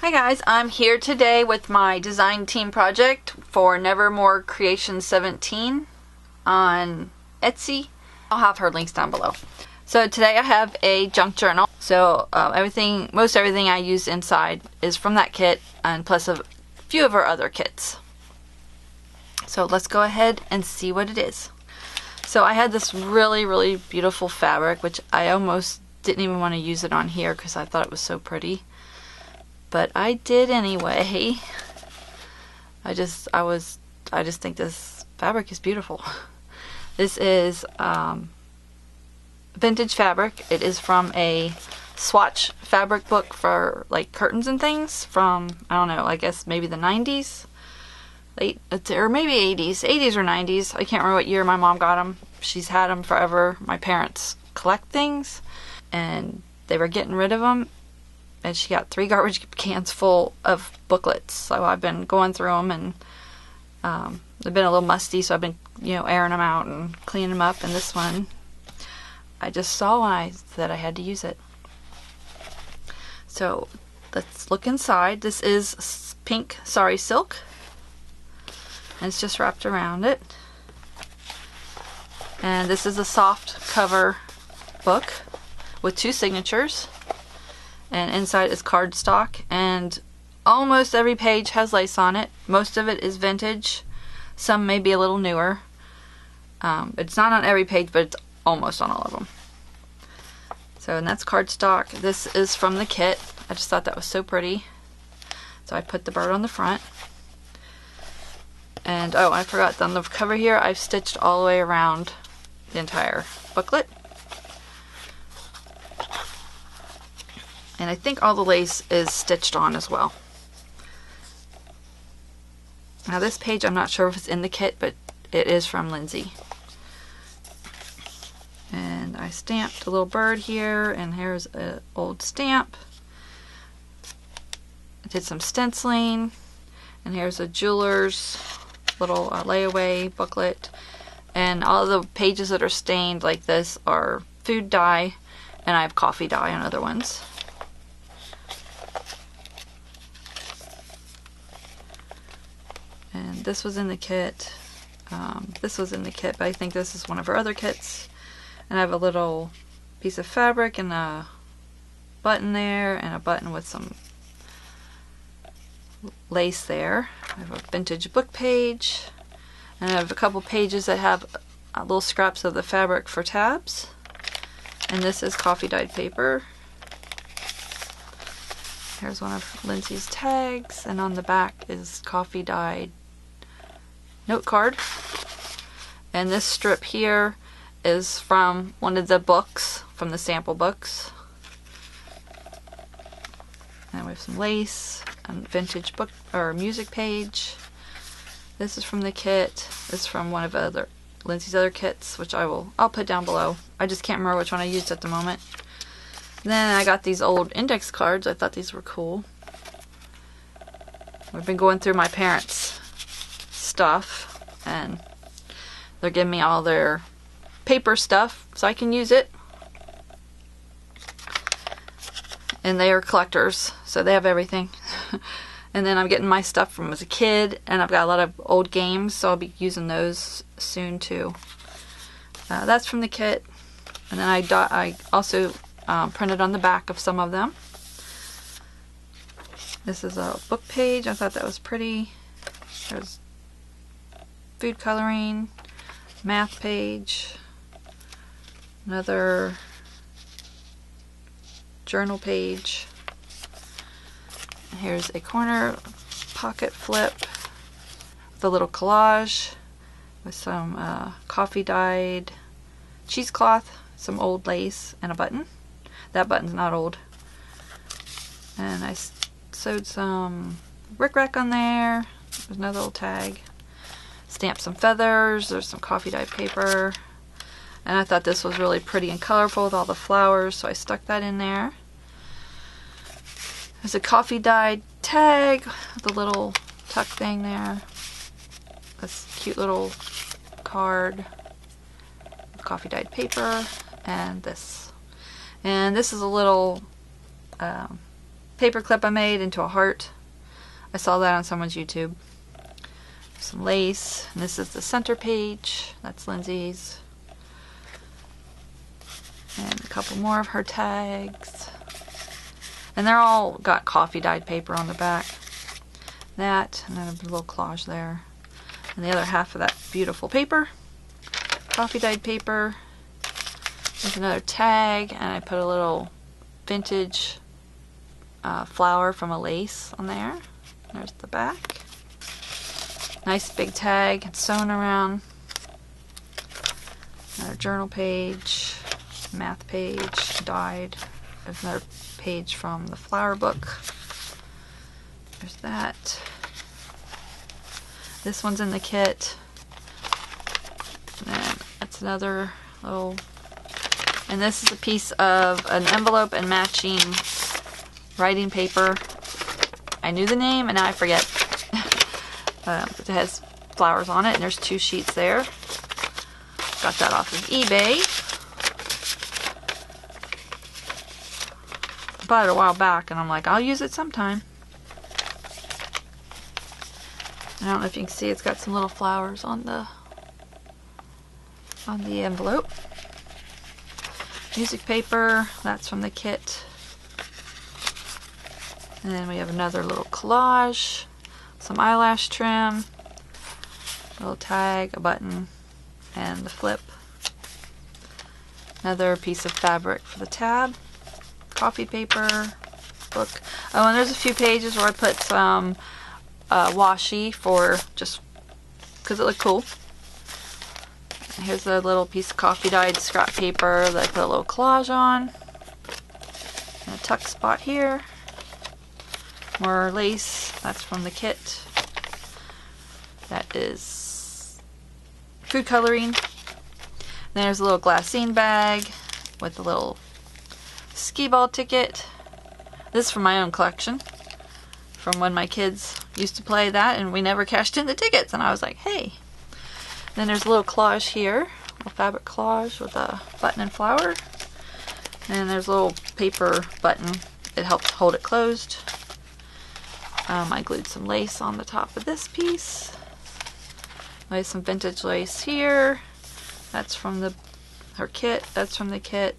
Hi guys, I'm here today with my design team project for Nevermore Creation 17 on Etsy. I'll have her links down below. So today I have a junk journal. So most everything I use inside is from that kit, and plus a few of her other kits. So let's go ahead and see what it is. So I had this really beautiful fabric, which I almost didn't even want to use it on here because I thought it was so pretty. But I did anyway. I just think this fabric is beautiful. This is vintage fabric. It is from a swatch fabric book for like curtains and things from, I don't know, I guess maybe the 90s. Or maybe 80s or 90s. I can't remember what year my mom got them. She's had them forever. My parents collect things and they were getting rid of them. And she got 3 garbage cans full of booklets. So I've been going through them, and they've been a little musty, so I've been, airing them out and cleaning them up. And this one, I just saw when I said I had to use it. So let's look inside. This is pink sari silk, and it's just wrapped around it. And this is a soft cover book with 2 signatures. And inside is cardstock, and almost every page has lace on it. Most of it is vintage. Some may be a little newer. It's not on every page, but it's almost on all of them. So, and that's cardstock. This is from the kit. I just thought that was so pretty. So I put the bird on the front. And, oh, I forgot, on the cover here, I've stitched all the way around the entire booklet. And I think all the lace is stitched on as well. Now this page, I'm not sure if it's in the kit, but it is from Lizzie. And I stamped a little bird here, and here's an old stamp. I did some stenciling, and here's a jeweler's little layaway booklet. And all the pages that are stained like this are food dye, and I have coffee dye on other ones. And this was in the kit. This was in the kit, but I think this is one of her other kits. And I have a little piece of fabric and a button there, and a button with some lace there. I have a vintage book page, and I have a couple pages that have little scraps of the fabric for tabs. And this is coffee dyed paper. Here's one of Lindsay's tags, and on the back is coffee dyed note card. And this strip here is from one of the books, from the sample books. And we have some lace and vintage book or music page. This is from the kit. This is from one of Lindsay's other kits, which I'll put down below. I just can't remember which one I used at the moment. Then I got these old index cards. I thought these were cool. We've been going through my parents' stuff, and they're giving me all their paper stuff so I can use it. And they are collectors, so they have everything. And then I'm getting my stuff from as a kid, and I've got a lot of old games, so I'll be using those soon too. That's from the kit. And then I also printed on the back of some of them. This is a book page. I thought that was pretty. There's food coloring, math page, another journal page. And here's a corner pocket flip with a little collage with some coffee dyed cheesecloth, some old lace, and a button. That button's not old. And I sewed some rickrack on there. There's another little tag. Stamped some feathers. There's some coffee dyed paper. And I thought this was really pretty and colorful with all the flowers, so I stuck that in there. There's a coffee dyed tag with a little tuck thing there. This cute little card. Coffee dyed paper. And this. And this is a little paper clip I made into a heart. I saw that on someone's YouTube. Some lace, and this is the center page. That's Lindsay's. And a couple more of her tags. And they're all got coffee dyed paper on the back. That, and then a little collage there. And the other half of that beautiful paper. Coffee dyed paper. There's another tag, and I put a little vintage flower from a lace on there. There's the back. Nice big tag, it's sewn around. Another journal page, math page, dyed. There's another page from the flower book. There's that. This one's in the kit. And then that's another little, and this is a piece of an envelope and matching writing paper. I knew the name and now I forget. It has flowers on it, and there's 2 sheets there. Got that off of eBay. Bought it a while back, and I'm like, I'll use it sometime. I don't know if you can see, it's got some little flowers on the envelope. Music paper, that's from the kit. And then we have another little collage. Some eyelash trim, a little tag, a button, and the flip. Another piece of fabric for the tab, coffee paper, book. Oh, and there's a few pages where I put some washi for just because it looked cool. And here's a little piece of coffee dyed scrap paper that I put a little collage on. And a tuck spot here. More lace, that's from the kit. That is food coloring. Then there's a little glassine bag with a little skee ball ticket. This is from my own collection. From when my kids used to play that and we never cashed in the tickets. And I was like, hey. Then there's a little collage here. A little fabric collage with a button and flower. And there's a little paper button. It helps hold it closed. I glued some lace on the top of this piece. There's some vintage lace here. That's from her kit. That's from the kit.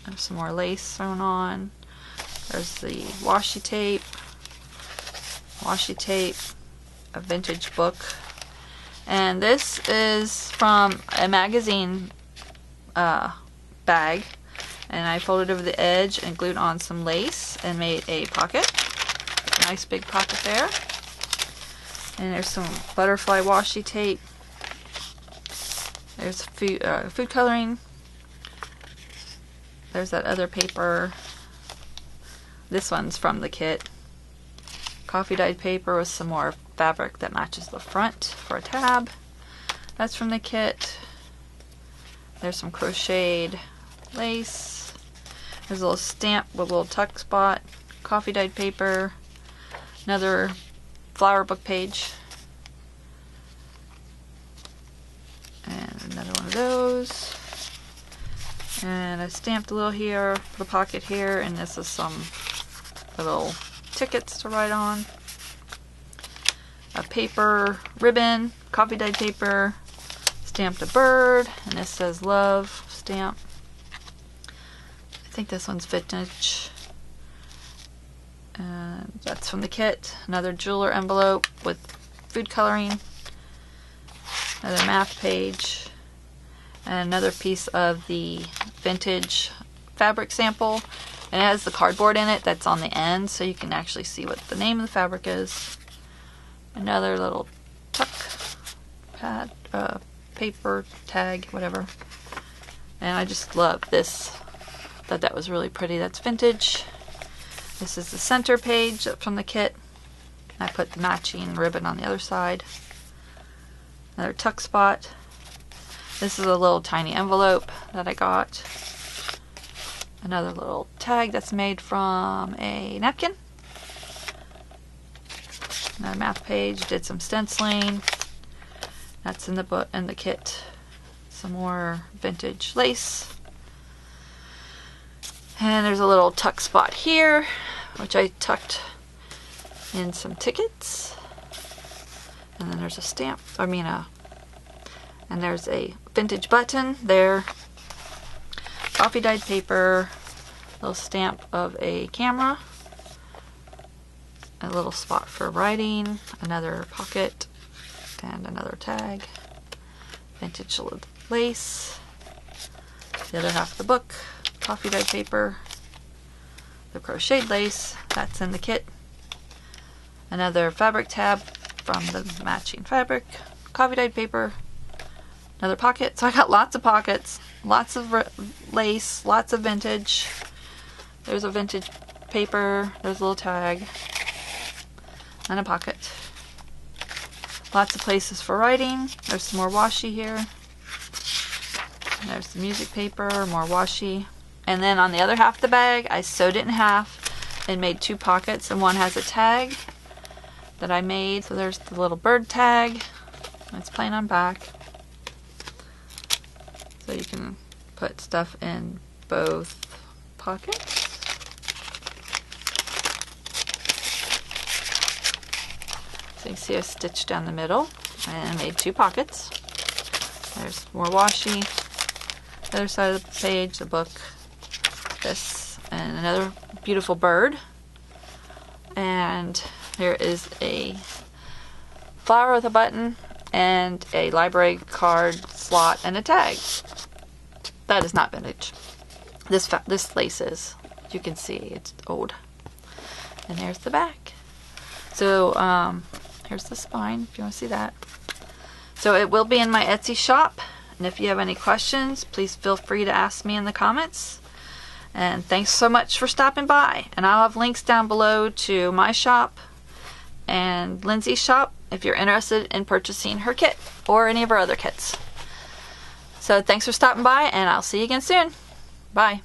There's some more lace sewn on. There's the washi tape. Washi tape. A vintage book. And this is from a magazine bag. And I folded over the edge and glued on some lace and made a pocket. Nice big pocket there. And there's some butterfly washi tape. There's food coloring. There's that other paper. This one's from the kit. Coffee dyed paper with some more fabric that matches the front for a tab. That's from the kit. There's some crocheted lace. There's a little stamp with a little tuck spot. Coffee dyed paper. Another flower book page. And another one of those. And I stamped a little here for the pocket here, and this is some little tickets to write on. A paper ribbon, coffee dyed paper, stamped a bird, and this says love stamp. I think this one's vintage. And that's from the kit. Another jeweler envelope with food coloring. Another math page. And another piece of the vintage fabric sample. And it has the cardboard in it that's on the end, so you can actually see what the name of the fabric is. Another little tuck pad, paper tag, whatever. And I just love this. Thought that was really pretty. That's vintage. This is the center page from the kit. I put the matching ribbon on the other side. Another tuck spot. This is a little tiny envelope that I got. Another little tag that's made from a napkin. Another math page. Did some stenciling. That's in the book and the kit. Some more vintage lace. And there's a little tuck spot here which I tucked in some tickets. And then there's a stamp, and there's a vintage button there. Coffee dyed paper, little stamp of a camera, a little spot for writing, another pocket, and another tag, vintage lace, the other half of the book, coffee dyed paper, the crocheted lace, that's in the kit, another fabric tab from the matching fabric, coffee dyed paper, another pocket. So I got lots of pockets, lots of lace, lots of vintage. There's a vintage paper, there's a little tag, and a pocket. Lots of places for writing. There's some more washi here. And there's the music paper, more washi. And then on the other half of the bag, I sewed it in half and made 2 pockets, and one has a tag that I made. So there's the little bird tag. It's plain on back. So you can put stuff in both pockets. So you can see I stitched down the middle and made 2 pockets. There's more washi. The other side of the page, the book, this, and another beautiful bird. And here is a flower with a button and a library card slot and a tag. That is not vintage. This lace is. You can see it's old. And there's the back. So here's the spine if you want to see that. So it will be in my Etsy shop, and if you have any questions, please feel free to ask me in the comments. And thanks so much for stopping by, and I'll have links down below to my shop and Lindsay's shop if you're interested in purchasing her kit or any of her other kits. So thanks for stopping by, and I'll see you again soon. Bye.